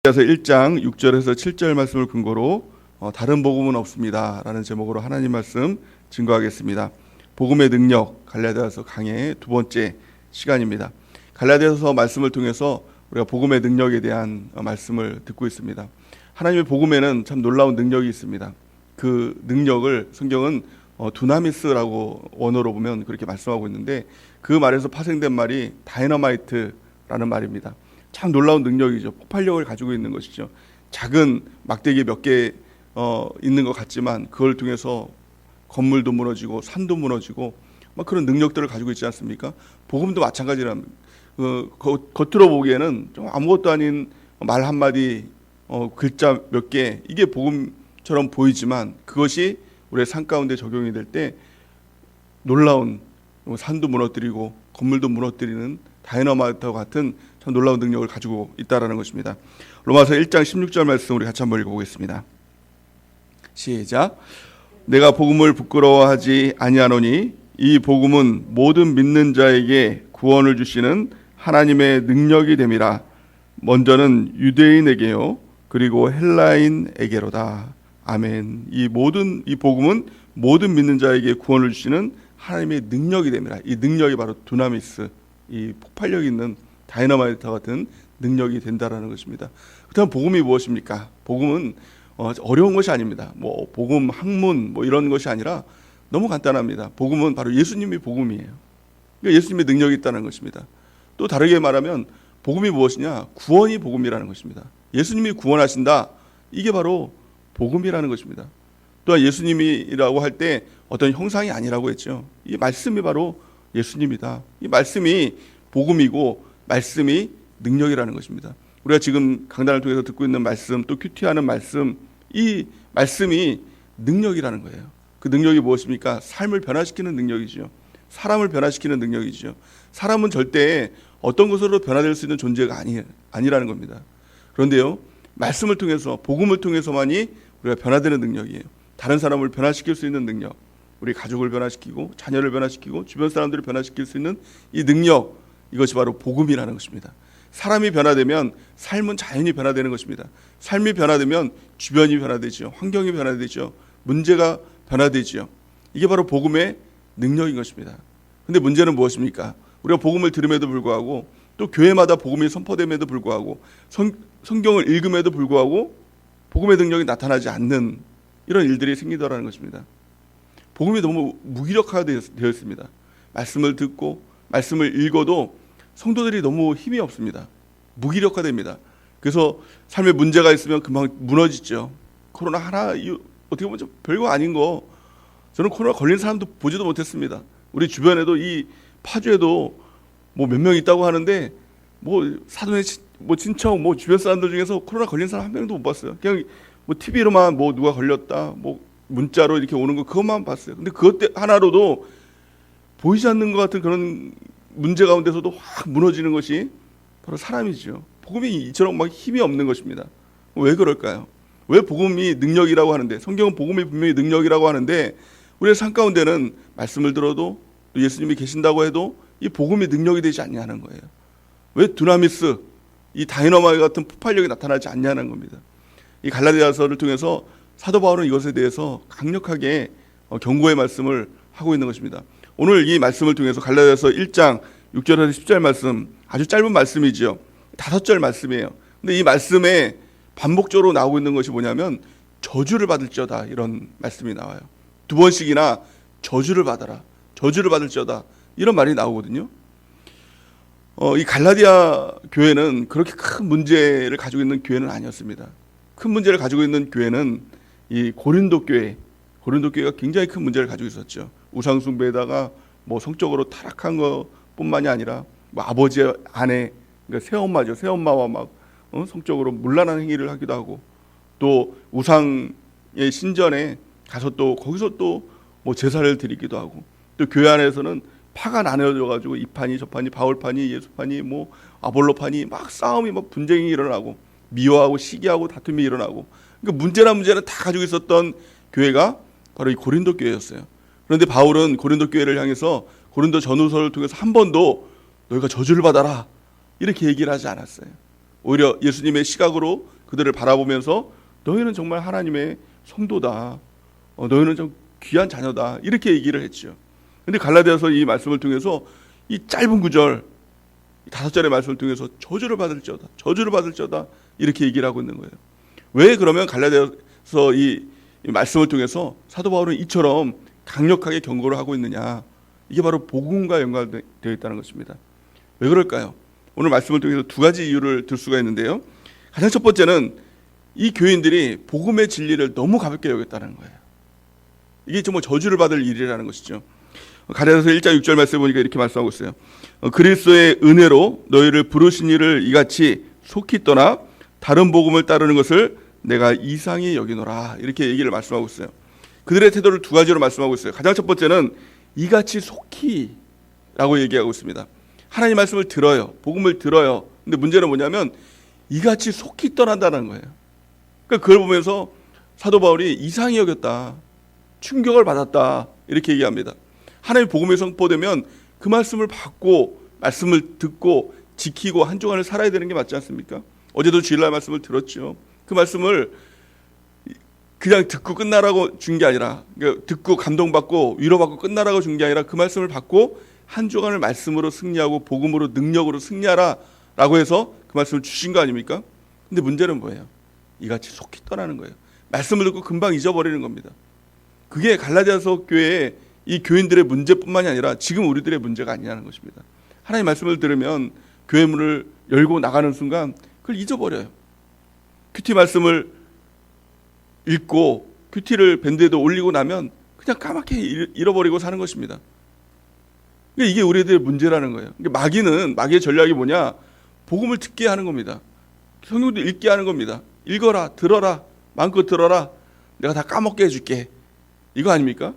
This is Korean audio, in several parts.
갈라디아서 1장 6절에서 7절 말씀을 근거로 다른 복음은 없습니다 라는 제목으로 하나님 말씀 증거하겠습니다. 복음의 능력, 갈라디아서 강의 두 번째 시간입니다. 갈라디아서 말씀을 통해서 우리가 복음의 능력에 대한 말씀을 듣고 있습니다. 하나님의 복음에는 참 놀라운 능력이 있습니다. 그 능력을 성경은 두나미스라고 원어로 보면 그렇게 말씀하고 있는데, 그 말에서 파생된 말이 다이너마이트라는 말입니다. 참 놀라운 능력이죠. 폭발력을 가지고 있는 것이죠. 작은 막대기 몇 개 있는 것 같지만 그걸 통해서 건물도 무너지고 산도 무너지고 막 그런 능력들을 가지고 있지 않습니까? 복음도 마찬가지랍니다. 겉으로 보기에는 좀 아무것도 아닌 말 한마디, 글자 몇 개, 이게 복음처럼 보이지만 그것이 우리의 삶 가운데 적용이 될 때 놀라운, 산도 무너뜨리고 건물도 무너뜨리는 다이너마이트와 같은 참 놀라운 능력을 가지고 있다라는 것입니다. 로마서 1장 16절 말씀 우리 같이 한번 읽어보겠습니다. 시작. 내가 복음을 부끄러워하지 아니하노니 이 복음은 모든 믿는 자에게 구원을 주시는 하나님의 능력이 됨이라. 먼저는 유대인에게요 그리고 헬라인에게로다. 아멘. 이 복음은 모든 믿는 자에게 구원을 주시는 하나님의 능력이 됨이라. 이 능력이 바로 두나미스, 이 폭발력 있는 다이너마이트 같은 능력이 된다라는 것입니다. 그렇다면 복음이 무엇입니까? 복음은 어려운 것이 아닙니다. 복음 학문 이런 것이 아니라 너무 간단합니다. 복음은 바로 예수님이 복음이에요. 그러니까 예수님의 능력이 있다는 것입니다. 또 다르게 말하면 복음이 무엇이냐? 구원이 복음이라는 것입니다. 예수님이 구원하신다. 이게 바로 복음이라는 것입니다. 또한 예수님이라고 할 때 어떤 형상이 아니라고 했죠. 이 말씀이 바로 예수님이다. 이 말씀이 복음이고 말씀이 능력이라는 것입니다. 우리가 지금 강단을 통해서 듣고 있는 말씀, 또 큐티하는 말씀, 이 말씀이 능력이라는 거예요. 그 능력이 무엇입니까? 삶을 변화시키는 능력이죠. 사람을 변화시키는 능력이죠. 사람은 절대 어떤 것으로 변화될 수 있는 존재가 아니라는 겁니다. 그런데요, 말씀을 통해서, 복음을 통해서만이 우리가 변화되는 능력이에요. 다른 사람을 변화시킬 수 있는 능력, 우리 가족을 변화시키고 자녀를 변화시키고 주변 사람들을 변화시킬 수 있는 이 능력, 이것이 바로 복음이라는 것입니다. 사람이 변화되면 삶은 자연히 변화되는 것입니다. 삶이 변화되면 주변이 변화되죠. 환경이 변화되죠. 문제가 변화되죠. 이게 바로 복음의 능력인 것입니다. 그런데 문제는 무엇입니까? 우리가 복음을 들음에도 불구하고, 또 교회마다 복음이 선포됨에도 불구하고, 성경을 읽음에도 불구하고 복음의 능력이 나타나지 않는 이런 일들이 생기더라는 것입니다. 복음이 너무 무기력화되어 있습니다. 말씀을 듣고 말씀을 읽어도 성도들이 너무 힘이 없습니다. 무기력화됩니다. 그래서 삶에 문제가 있으면 금방 무너지죠. 코로나 하나, 어떻게 보면 좀 별거 아닌 거, 저는 코로나 걸린 사람도 보지도 못했습니다. 우리 주변에도 이 파주에도 몇 명 있다고 하는데 사돈의 친척 주변 사람들 중에서 코로나 걸린 사람 한 명도 못 봤어요. 그냥 TV로만 누가 걸렸다 문자로 이렇게 오는 거, 그것만 봤어요. 근데 그것 하나로도 보이지 않는 것 같은 그런 문제 가운데서도 확 무너지는 것이 바로 사람이죠. 복음이 이처럼 막 힘이 없는 것입니다. 왜 그럴까요? 왜 복음이 능력이라고 하는데, 성경은 복음이 분명히 능력이라고 하는데 우리의 삶 가운데는 말씀을 들어도 또 예수님이 계신다고 해도 이 복음이 능력이 되지 않냐는 거예요. 왜 두나미스, 이 다이너마이트 같은 폭발력이 나타나지 않냐는 겁니다. 이 갈라디아서를 통해서 사도 바울은 이것에 대해서 강력하게 경고의 말씀을 하고 있는 것입니다. 오늘 이 말씀을 통해서 갈라디아서 1장 6절에서 10절 말씀, 아주 짧은 말씀이죠. 5절 말씀이에요. 근데 이 말씀에 반복적으로 나오고 있는 것이 뭐냐면 저주를 받을지어다, 이런 말씀이 나와요. 2번씩이나 저주를 받아라, 저주를 받을지어다, 이런 말이 나오거든요. 이 갈라디아 교회는 그렇게 큰 문제를 가지고 있는 교회는 아니었습니다. 큰 문제를 가지고 있는 교회는 이 고린도 교회가 굉장히 큰 문제를 가지고 있었죠. 우상 숭배에다가 성적으로 타락한 것뿐만이 아니라 아버지의 아내, 그러니까 새엄마죠. 새엄마와 성적으로 문란한 행위를 하기도 하고, 또 우상의 신전에 가서 또 거기서 또 제사를 드리기도 하고, 또 교회 안에서는 파가 나눠져 가지고 이 판이 저 판이, 바울판이 예수판이 아볼로판이 막 싸움이 분쟁이 일어나고, 미워하고 시기하고 다툼이 일어나고, 그러니까 문제는 다 가지고 있었던 교회가 바로 이 고린도 교회였어요. 그런데 바울은 고린도 교회를 향해서 고린도 전후서를 통해서 한 번도 너희가 저주를 받아라 이렇게 얘기를 하지 않았어요. 오히려 예수님의 시각으로 그들을 바라보면서 너희는 정말 하나님의 성도다. 너희는 좀 귀한 자녀다. 이렇게 얘기를 했죠. 근데 갈라디아서 이 말씀을 통해서 이 짧은 구절 5절의 말씀을 통해서 저주를 받을 자다 이렇게 얘기를 하고 있는 거예요. 왜 그러면 갈라디아서 이 말씀을 통해서 사도 바울은 이처럼 강력하게 경고를 하고 있느냐? 이게 바로 복음과 연관되어 있다는 것입니다. 왜 그럴까요? 오늘 말씀을 통해서 두 가지 이유를 들 수가 있는데요. 가장 첫 번째는 이 교인들이 복음의 진리를 너무 가볍게 여겼다는 거예요. 이게 정말 저주를 받을 일이라는 것이죠. 갈라디아서 1장 6절 말씀을 보니까 이렇게 말씀하고 있어요. 그리스도의 은혜로 너희를 부르신 이를 이같이 속히 떠나 다른 복음을 따르는 것을 내가 이상히 여기노라. 이렇게 얘기를 말씀하고 있어요. 그들의 태도를 두 가지로 말씀하고 있어요. 가장 첫 번째는 이같이 속히 라고 얘기하고 있습니다. 하나님 말씀을 들어요. 복음을 들어요. 근데 문제는 뭐냐면 이같이 속히 떠난다는 거예요. 그러니까 그걸 보면서 사도 바울이 이상히 여겼다. 충격을 받았다. 이렇게 얘기합니다. 하나님의 복음이 선포되면 그 말씀을 받고 말씀을 듣고 지키고 한 주간을 살아야 되는 게 맞지 않습니까? 어제도 주일날 말씀을 들었죠. 그 말씀을 그냥 듣고 끝나라고 준 게 아니라, 그러니까 듣고 감동받고 위로받고 끝나라고 준 게 아니라 그 말씀을 받고 한 주간을 말씀으로 승리하고 복음으로 능력으로 승리하라 라고 해서 그 말씀을 주신 거 아닙니까? 근데 문제는 뭐예요? 이같이 속히 떠나는 거예요. 말씀을 듣고 금방 잊어버리는 겁니다. 그게 갈라디아서 교회의 이 교인들의 문제뿐만이 아니라 지금 우리들의 문제가 아니라는 것입니다. 하나님 말씀을 들으면 교회 문을 열고 나가는 순간 그걸 잊어버려요. 큐티 말씀을 읽고 큐티를 밴드에도 올리고 나면 그냥 까맣게 잃어버리고 사는 것입니다. 이게 우리들의 문제라는 거예요. 마귀의 전략이 뭐냐? 복음을 듣게 하는 겁니다. 성경도 읽게 하는 겁니다. 읽어라, 들어라, 마음껏 들어라. 내가 다 까먹게 해줄게. 이거 아닙니까?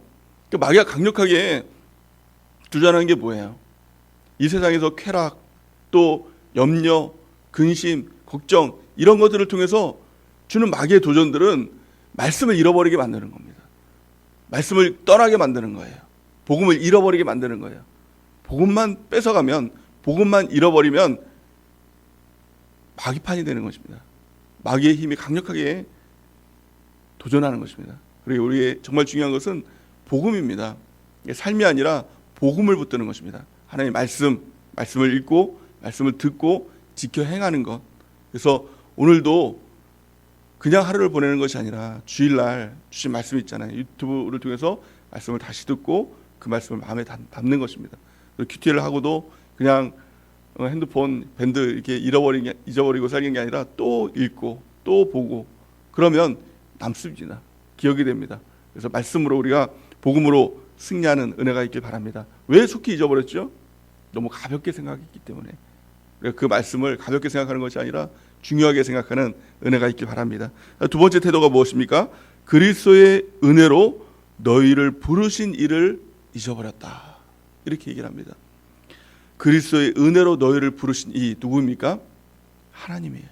마귀가 강력하게 주장하는 게 뭐예요? 이 세상에서 쾌락, 또 염려, 근심, 걱정 이런 것들을 통해서 주는 마귀의 도전들은 말씀을 잃어버리게 만드는 겁니다. 말씀을 떠나게 만드는 거예요. 복음을 잃어버리게 만드는 거예요. 복음만 뺏어가면, 복음만 잃어버리면 마귀판이 되는 것입니다. 마귀의 힘이 강력하게 도전하는 것입니다. 그리고 우리의 정말 중요한 것은 복음입니다. 삶이 아니라 복음을 붙드는 것입니다. 하나님의 말씀을 읽고 말씀을 듣고 지켜 행하는 것. 그래서 오늘도 그냥 하루를 보내는 것이 아니라 주일날 주신 말씀 있잖아요. 유튜브를 통해서 말씀을 다시 듣고 그 말씀을 마음에 담는 것입니다. 큐티를 하고도 그냥 핸드폰 밴드 이렇게 잊어버리고 살는 게 아니라 또 읽고 또 보고 그러면 남습니다. 기억이 됩니다. 그래서 말씀으로 우리가 복음으로 승리하는 은혜가 있길 바랍니다. 왜 속히 잊어버렸죠? 너무 가볍게 생각했기 때문에. 그 말씀을 가볍게 생각하는 것이 아니라 중요하게 생각하는 은혜가 있길 바랍니다. 두 번째 태도가 무엇입니까? 그리스도의 은혜로 너희를 부르신 이를 잊어버렸다. 이렇게 얘기를 합니다. 그리스도의 은혜로 너희를 부르신 이 누구입니까? 하나님이에요.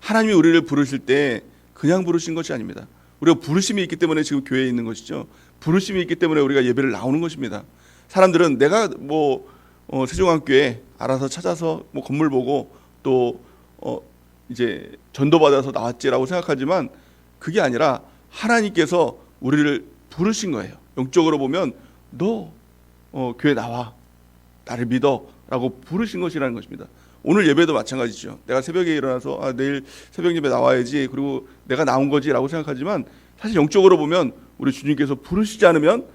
하나님이 우리를 부르실 때 그냥 부르신 것이 아닙니다. 우리가 부르심이 있기 때문에 지금 교회에 있는 것이죠. 부르심이 있기 때문에 우리가 예배를 나오는 것입니다. 사람들은 내가 세종한교회 알아서 찾아서 건물 보고 또 이제 전도받아서 나왔지라고 생각하지만 그게 아니라 하나님께서 우리를 부르신 거예요. 영적으로 보면 너 교회 나와, 나를 믿어 라고 부르신 것이라는 것입니다. 오늘 예배도 마찬가지죠. 내가 새벽에 일어나서 내일 새벽 예배 나와야지 그리고 내가 나온 거지 라고 생각하지만 사실 영적으로 보면 우리 주님께서 부르시지 않으면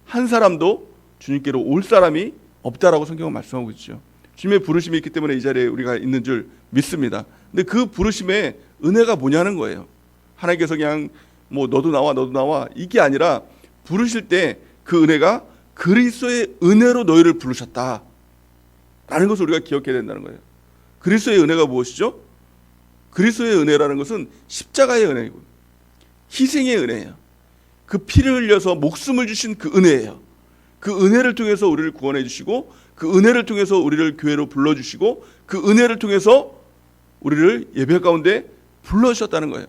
한 사람도 주님께로 올 사람이 없다라고 성경은 말씀하고 있죠. 주님의 부르심이 있기 때문에 이 자리에 우리가 있는 줄 믿습니다. 근데 그 부르심의 은혜가 뭐냐는 거예요. 하나님께서 그냥 너도 나와 이게 아니라 부르실 때 그 은혜가 그리스도의 은혜로 너희를 부르셨다 라는 것을 우리가 기억해야 된다는 거예요. 그리스도의 은혜가 무엇이죠? 그리스도의 은혜라는 것은 십자가의 은혜이고 희생의 은혜예요. 그 피를 흘려서 목숨을 주신 그 은혜예요. 그 은혜를 통해서 우리를 구원해 주시고 그 은혜를 통해서 우리를 교회로 불러주시고 그 은혜를 통해서 우리를 예배 가운데 불러주셨다는 거예요.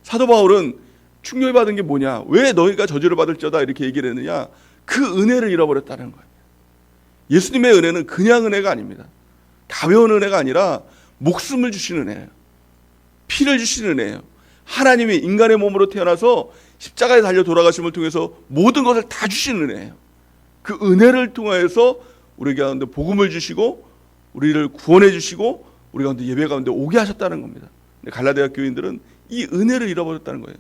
사도 바울은 충격을 받은 게 뭐냐? 왜 너희가 저주를 받을지어다 이렇게 얘기를 했느냐? 그 은혜를 잃어버렸다는 거예요. 예수님의 은혜는 그냥 은혜가 아닙니다. 가벼운 은혜가 아니라 목숨을 주신 은혜예요. 피를 주시는 은혜예요. 하나님이 인간의 몸으로 태어나서 십자가에 달려 돌아가심을 통해서 모든 것을 다 주시는 은혜예요. 그 은혜를 통하여서 우리 가운데 복음을 주시고 우리를 구원해 주시고 우리 가운데 예배 가운데 오게 하셨다는 겁니다. 근데 갈라디아 교인들은 이 은혜를 잃어버렸다는 거예요.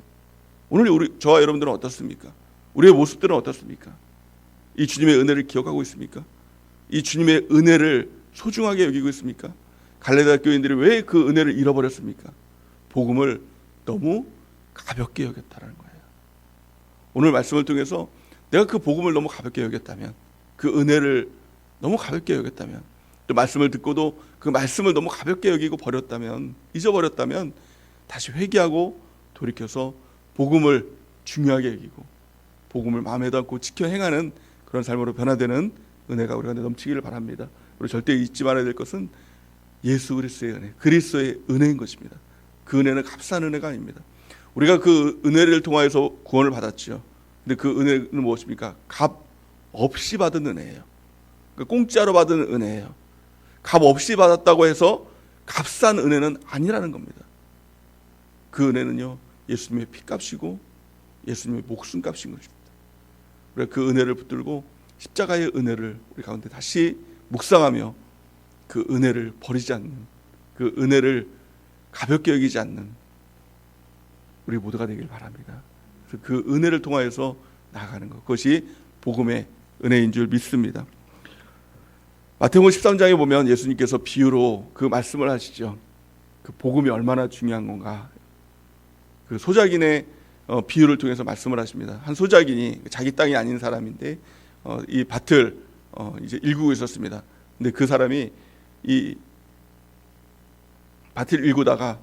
오늘 저와 여러분들은 어떻습니까? 우리의 모습들은 어떻습니까? 이 주님의 은혜를 기억하고 있습니까? 이 주님의 은혜를 소중하게 여기고 있습니까? 갈라디아 교인들이 왜 그 은혜를 잃어버렸습니까? 복음을 너무 가볍게 여겼다는 거예요. 오늘 말씀을 통해서 내가 그 복음을 너무 가볍게 여겼다면, 그 은혜를 너무 가볍게 여겼다면, 또 말씀을 듣고도 그 말씀을 너무 가볍게 여기고 버렸다면, 잊어버렸다면 다시 회개하고 돌이켜서 복음을 중요하게 여기고 복음을 마음에 담고 지켜 행하는 그런 삶으로 변화되는 은혜가 우리가 넘치기를 바랍니다. 우리 절대 잊지 말아야 될 것은 예수 그리스도의 은혜, 그리스도의 은혜인 것입니다. 그 은혜는 값싼 은혜가 아닙니다. 우리가 그 은혜를 통하여서 구원을 받았죠. 근데 그 은혜는 무엇입니까? 값 없이 받은 은혜예요. 공짜로 받은 은혜예요. 값 없이 받았다고 해서 값싼 은혜는 아니라는 겁니다. 그 은혜는요, 예수님의 피값이고 예수님의 목숨값인 것입니다. 우리가 그 은혜를 붙들고 십자가의 은혜를 우리 가운데 다시 묵상하며 그 은혜를 버리지 않는, 그 은혜를 가볍게 여기지 않는 우리 모두가 되길 바랍니다. 그래서 그 은혜를 통하여서 나아가는 것, 그것이 복음의 은혜인 줄 믿습니다. 마태복음 13장에 보면 예수님께서 비유로 그 말씀을 하시죠. 그 복음이 얼마나 중요한 건가. 그 소작인의 비유를 통해서 말씀을 하십니다. 한 소작인이 자기 땅이 아닌 사람인데 이 밭을 이제 일구고 있었습니다. 근데 그 사람이 이 밭을 일구다가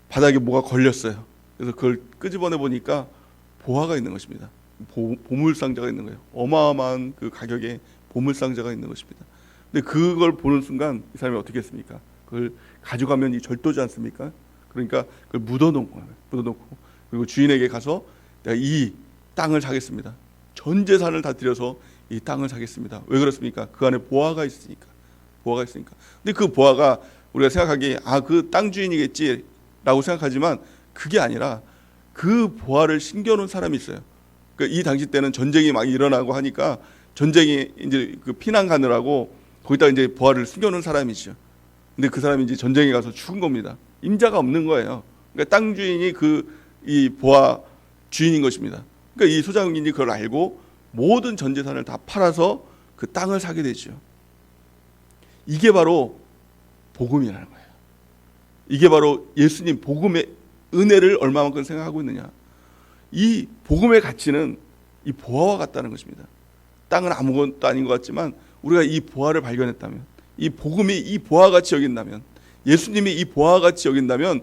바닥에 뭐가 걸렸어요. 그래서 그걸 끄집어내 보니까 보화가 있는 것입니다. 보물상자가 있는 거예요. 어마어마한 그 가격의 보물상자가 있는 것입니다. 근데 그걸 보는 순간 이 사람이 어떻게 했습니까? 그걸 가져가면 이 절도지 않습니까? 그러니까 그걸 묻어놓고 그리고 주인에게 가서 내가 이 땅을 사겠습니다. 전 재산을 다 들여서 이 땅을 사겠습니다. 왜 그렇습니까? 그 안에 보화가 있으니까. 근데 그 보화가 우리가 생각하기에 그 땅 주인이겠지라고 생각하지만 그게 아니라 그 보화를 숨겨놓은 사람이 있어요. 그러니까 이 당시 때는 전쟁이 막 일어나고 하니까 전쟁이 이제 그 피난 가느라고 거기다 이제 보화를 숨겨놓은 사람이죠. 근데 그 사람이 이제 전쟁에 가서 죽은 겁니다. 임자가 없는 거예요. 그러니까 땅 주인이 이 보화 주인인 것입니다. 그러니까 이 소작인이 그걸 알고 모든 전 재산을 다 팔아서 그 땅을 사게 되죠. 이게 바로 복음이라는 거예요. 이게 바로 예수님 복음의 은혜를 얼마만큼 생각하고 있느냐. 이 복음의 가치는 이 보화와 같다는 것입니다. 땅은 아무것도 아닌 것 같지만 우리가 이 보화를 발견했다면, 이 복음이 이 보화같이 여긴다면, 예수님이 이 보화같이 여긴다면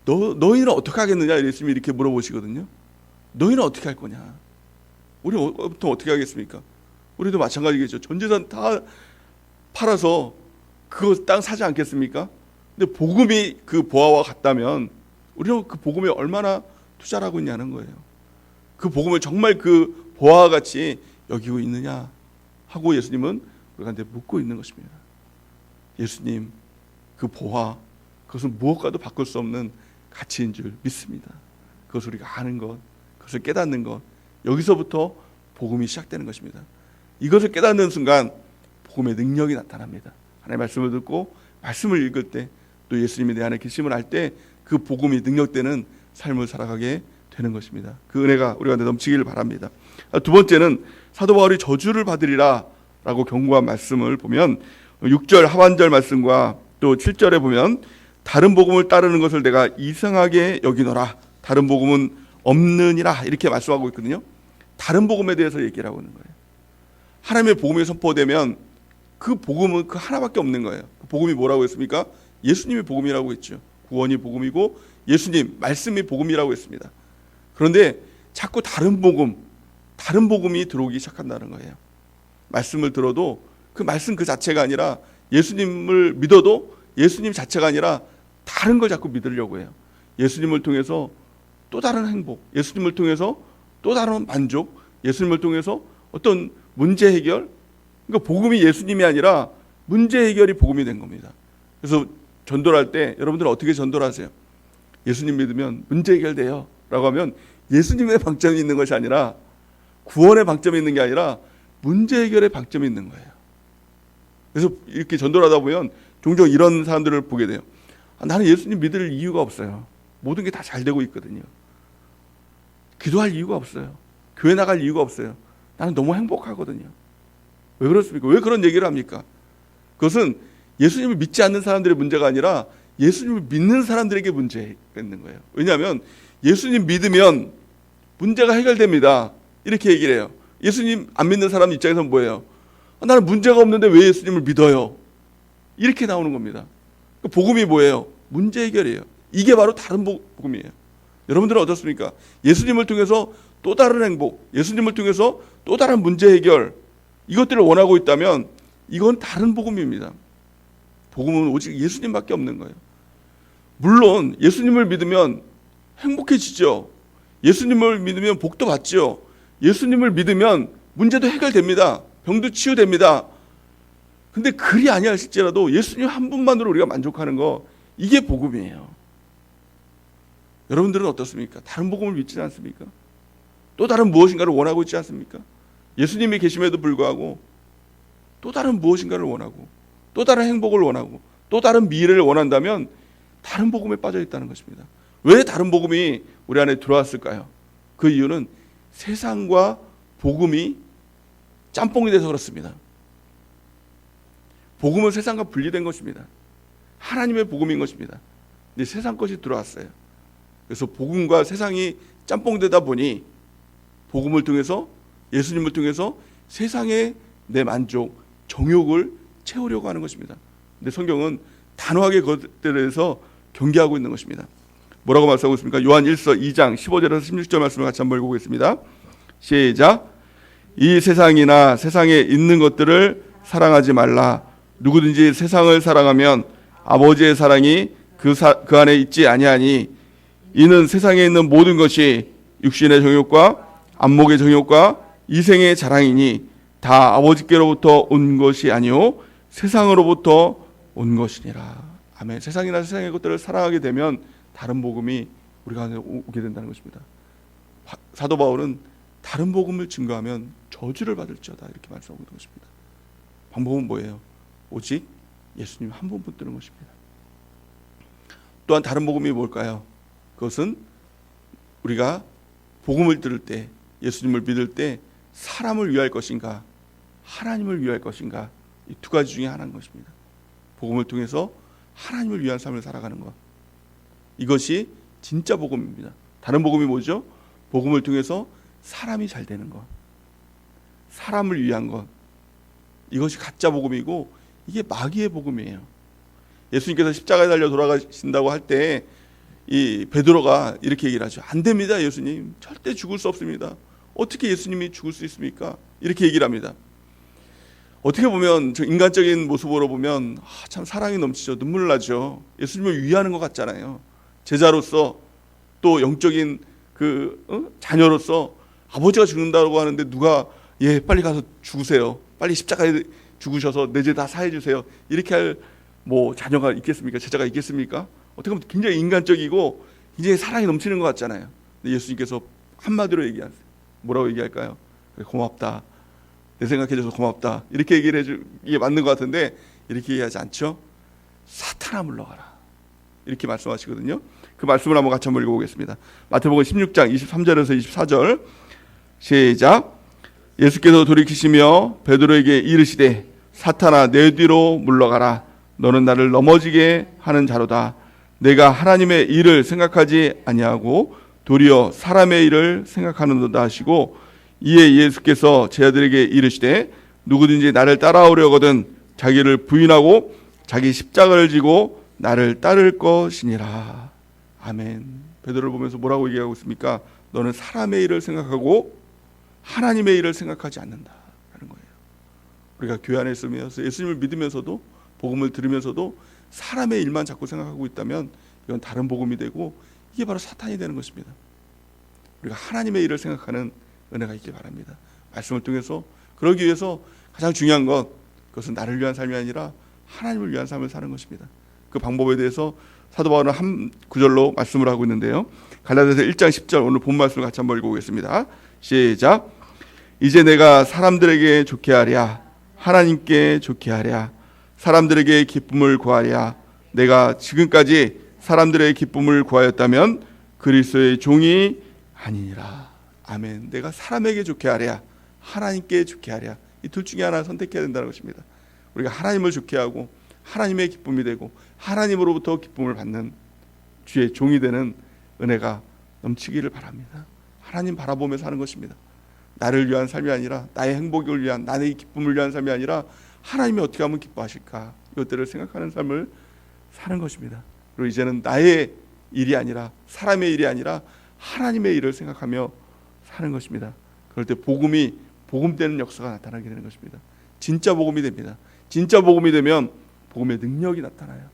너희는 어떻게 하겠느냐. 예수님이 이렇게 물어보시거든요. 너희는 어떻게 할 거냐. 우리 보통 어떻게 하겠습니까? 우리도 마찬가지겠죠. 전 재산 다 팔아서 그거 땅 사지 않겠습니까? 근데 복음이 그 보화와 같다면 우리는 그 복음에 얼마나 투자를 하고 있냐는 거예요. 그 복음을 정말 그 보화와 같이 여기고 있느냐 하고 예수님은 우리한테 묻고 있는 것입니다. 예수님, 그 보화, 그것은 무엇과도 바꿀 수 없는 가치인 줄 믿습니다. 그것을 우리가 아는 것, 그것을 깨닫는 것, 여기서부터 복음이 시작되는 것입니다. 이것을 깨닫는 순간 복음의 능력이 나타납니다. 하나님의 말씀을 듣고 말씀을 읽을 때, 또 예수님이 내 안에 계심을 알 때 그 복음이 능력되는 삶을 살아가게 되는 것입니다. 그 은혜가 우리 가운데 넘치기를 바랍니다. 두 번째는 사도 바울이 저주를 받으리라 라고 경고한 말씀을 보면 6절 하반절 말씀과 또 7절에 보면 다른 복음을 따르는 것을 내가 이상하게 여기노라, 다른 복음은 없느니라, 이렇게 말씀하고 있거든요. 다른 복음에 대해서 얘기를 하고 있는 거예요. 하나님의 복음이 선포되면 그 복음은 그 하나밖에 없는 거예요. 그 복음이 뭐라고 했습니까? 예수님의 복음이라고 했죠. 구원이 복음이고 예수님 말씀이 복음이라고 했습니다. 그런데 자꾸 다른 복음이 들어오기 시작한다는 거예요. 말씀을 들어도 그 말씀 그 자체가 아니라, 예수님을 믿어도 예수님 자체가 아니라 다른 걸 자꾸 믿으려고 해요. 예수님을 통해서 또 다른 행복, 예수님을 통해서 또 다른 만족, 예수님을 통해서 어떤 문제 해결. 그러니까 복음이 예수님이 아니라 문제 해결이 복음이 된 겁니다. 그래서 전도할 때 여러분들은 어떻게 전도를 하세요? 예수님 믿으면 문제 해결돼요 라고 하면 예수님의 방점이 있는 것이 아니라, 구원의 방점이 있는 게 아니라 문제 해결의 방점이 있는 거예요. 그래서 이렇게 전도를 하다 보면 종종 이런 사람들을 보게 돼요. 나는 예수님 믿을 이유가 없어요. 모든 게 다 잘 되고 있거든요. 기도할 이유가 없어요. 교회 나갈 이유가 없어요. 나는 너무 행복하거든요. 왜 그렇습니까? 왜 그런 얘기를 합니까? 그것은 예수님을 믿지 않는 사람들의 문제가 아니라 예수님을 믿는 사람들에게 문제가 있는 거예요. 왜냐하면 예수님 믿으면 문제가 해결됩니다. 이렇게 얘기를 해요. 예수님 안 믿는 사람 입장에서는 뭐예요? 나는 문제가 없는데 왜 예수님을 믿어요? 이렇게 나오는 겁니다. 복음이 뭐예요? 문제 해결이에요. 이게 바로 다른 복음이에요. 여러분들은 어떻습니까? 예수님을 통해서 또 다른 행복, 예수님을 통해서 또 다른 문제 해결, 이것들을 원하고 있다면 이건 다른 복음입니다. 복음은 오직 예수님밖에 없는 거예요. 물론 예수님을 믿으면 행복해지죠. 예수님을 믿으면 복도 받죠. 예수님을 믿으면 문제도 해결됩니다. 병도 치유됩니다. 근데 그리 아니할지라도 예수님 한 분만으로 우리가 만족하는 거, 이게 복음이에요. 여러분들은 어떻습니까? 다른 복음을 믿지 않습니까? 또 다른 무엇인가를 원하고 있지 않습니까? 예수님이 계심에도 불구하고 또 다른 무엇인가를 원하고, 또 다른 행복을 원하고, 또 다른 미래를 원한다면 다른 복음에 빠져 있다는 것입니다. 왜 다른 복음이 우리 안에 들어왔을까요? 그 이유는 세상과 복음이 짬뽕이 돼서 그렇습니다. 복음은 세상과 분리된 것입니다. 하나님의 복음인 것입니다. 근데 세상 것이 들어왔어요. 그래서 복음과 세상이 짬뽕되다 보니 복음을 통해서, 예수님을 통해서 세상의 내 만족, 정욕을 채우려고 하는 것입니다. 근데 성경은 단호하게 그것들에 대해서 경계하고 있는 것입니다. 뭐라고 말씀하고 있습니까? 요한 1서 2장 15절에서 16절 말씀을 같이 한번 읽어보겠습니다. 시작. 이 세상이나 세상에 있는 것들을 사랑하지 말라. 누구든지 세상을 사랑하면 아버지의 사랑이 그 안에 있지 아니하니, 이는 세상에 있는 모든 것이 육신의 정욕과 안목의 정욕과 이생의 자랑이니 다 아버지께로부터 온 것이 아니요 세상으로부터 온 것이니라. 아멘. 세상이나 세상의 것들을 사랑하게 되면 다른 복음이 우리가 안에 오게 된다는 것입니다. 사도 바울은 다른 복음을 증거하면 저주를 받을지어다, 이렇게 말씀하고 있는 것입니다. 방법은 뭐예요? 오직 예수님 한 분 붙드는 것입니다. 또한 다른 복음이 뭘까요? 그것은 우리가 복음을 들을 때, 예수님을 믿을 때 사람을 위할 것인가, 하나님을 위할 것인가, 이 두 가지 중에 하나인 것입니다. 복음을 통해서 하나님을 위한 삶을 살아가는 것, 이것이 진짜 복음입니다. 다른 복음이 뭐죠? 복음을 통해서 사람이 잘 되는 것, 사람을 위한 것, 이것이 가짜 복음이고 이게 마귀의 복음이에요. 예수님께서 십자가에 달려 돌아가신다고 할 때 이 베드로가 이렇게 얘기를 하죠. 안 됩니다, 예수님. 절대 죽을 수 없습니다. 어떻게 예수님이 죽을 수 있습니까? 이렇게 얘기를 합니다. 어떻게 보면 저 인간적인 모습으로 보면 참 사랑이 넘치죠. 눈물 나죠. 예수님을 위하는 것 같잖아요. 제자로서, 또 영적인 자녀로서 아버지가 죽는다고 하는데 누가 빨리 가서 죽으세요. 빨리 십자가에 죽으셔서 내 죄 다 사해 주세요. 이렇게 할 자녀가 있겠습니까? 제자가 있겠습니까? 어떻게 보면 굉장히 인간적이고 굉장히 사랑이 넘치는 것 같잖아요. 근데 예수님께서 한마디로 얘기하세요. 뭐라고 얘기할까요? 그래, 고맙다. 내 생각해줘서 고맙다. 이렇게 얘기를 이게 맞는 것 같은데 이렇게 얘기하지 않죠? 사탄아 물러가라. 이렇게 말씀하시거든요. 그 말씀을 한번 같이 한번 읽어보겠습니다. 마태복음 16장 23절에서 24절 시작. 예수께서 돌이키시며 베드로에게 이르시되 사탄아 내 뒤로 물러가라. 너는 나를 넘어지게 하는 자로다. 내가 하나님의 일을 생각하지 아니하고 도리어 사람의 일을 생각하는도다 하시고, 이에 예수께서 제자들에게 이르시되 누구든지 나를 따라오려거든 자기를 부인하고 자기 십자가를 지고 나를 따를 것이니라. 아멘. 베드로를 보면서 뭐라고 얘기하고 있습니까? 너는 사람의 일을 생각하고 하나님의 일을 생각하지 않는다라는 거예요. 우리가 교회 안에 있으면서 예수님을 믿으면서도 복음을 들으면서도 사람의 일만 자꾸 생각하고 있다면 이건 다른 복음이 되고 이게 바로 사탄이 되는 것입니다. 우리가 하나님의 일을 생각하는 은혜가 있길 바랍니다. 말씀을 통해서 그러기 위해서 가장 중요한 것, 그것은 나를 위한 삶이 아니라 하나님을 위한 삶을 사는 것입니다. 그 방법에 대해서 사도 바울은 한 구절로 말씀을 하고 있는데요. 갈라디아서 1장 10절 오늘 본 말씀을 같이 한번 읽어보겠습니다. 시작. 이제 내가 사람들에게 좋게 하랴 하나님께 좋게 하랴 사람들에게 기쁨을 구하랴 내가 지금까지 사람들의 기쁨을 구하였다면 그리스도의 종이 아니니라. 아멘. 내가 사람에게 좋게 하랴 하나님께 좋게 하랴 이 둘 중에 하나 선택해야 된다는 것입니다. 우리가 하나님을 좋게 하고 하나님의 기쁨이 되고 하나님으로부터 기쁨을 받는 주의 종이 되는 은혜가 넘치기를 바랍니다. 하나님 바라보며 사는 것입니다. 나를 위한 삶이 아니라 나의 행복을 위한 나의 기쁨을 위한 삶이 아니라 하나님이 어떻게 하면 기뻐하실까 이것들을 생각하는 삶을 사는 것입니다. 그리고 이제는 나의 일이 아니라 사람의 일이 아니라 하나님의 일을 생각하며 사는 것입니다. 그럴 때 복음이 복음되는 역사가 나타나게 되는 것입니다. 진짜 복음이 됩니다. 진짜 복음이 되면 복음의 능력이 나타나요.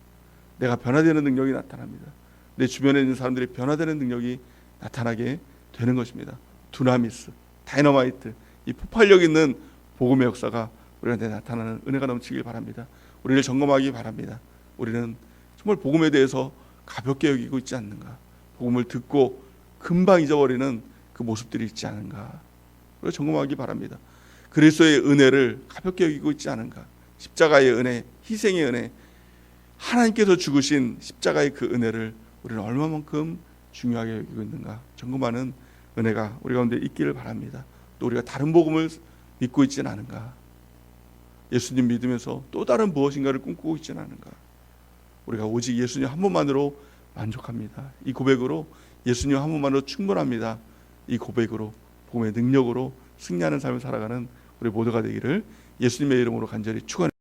내가 변화되는 능력이 나타납니다. 내 주변에 있는 사람들이 변화되는 능력이 나타나게 되는 것입니다. 두나미스, 다이너마이트, 이 폭발력 있는 복음의 역사가 우리한테 나타나는 은혜가 넘치길 바랍니다. 우리를 점검하기 바랍니다. 우리는 정말 복음에 대해서 가볍게 여기고 있지 않는가? 복음을 듣고 금방 잊어버리는 그 모습들이 있지 않은가? 우리가 점검하기 바랍니다. 그리스도의 은혜를 가볍게 여기고 있지 않은가? 십자가의 은혜, 희생의 은혜, 하나님께서 죽으신 십자가의 그 은혜를 우리는 얼마만큼 중요하게 여기고 있는가? 점검하는 은혜가 우리 가운데 있기를 바랍니다. 또 우리가 다른 복음을 믿고 있지는 않은가? 예수님 믿으면서 또 다른 무엇인가를 꿈꾸고 있지는 않은가? 우리가 오직 예수님 한 분만으로 만족합니다. 이 고백으로 예수님 한 분만으로 충분합니다. 이 고백으로 복음의 능력으로 승리하는 삶을 살아가는 우리 모두가 되기를 예수님의 이름으로 간절히 축원합니다.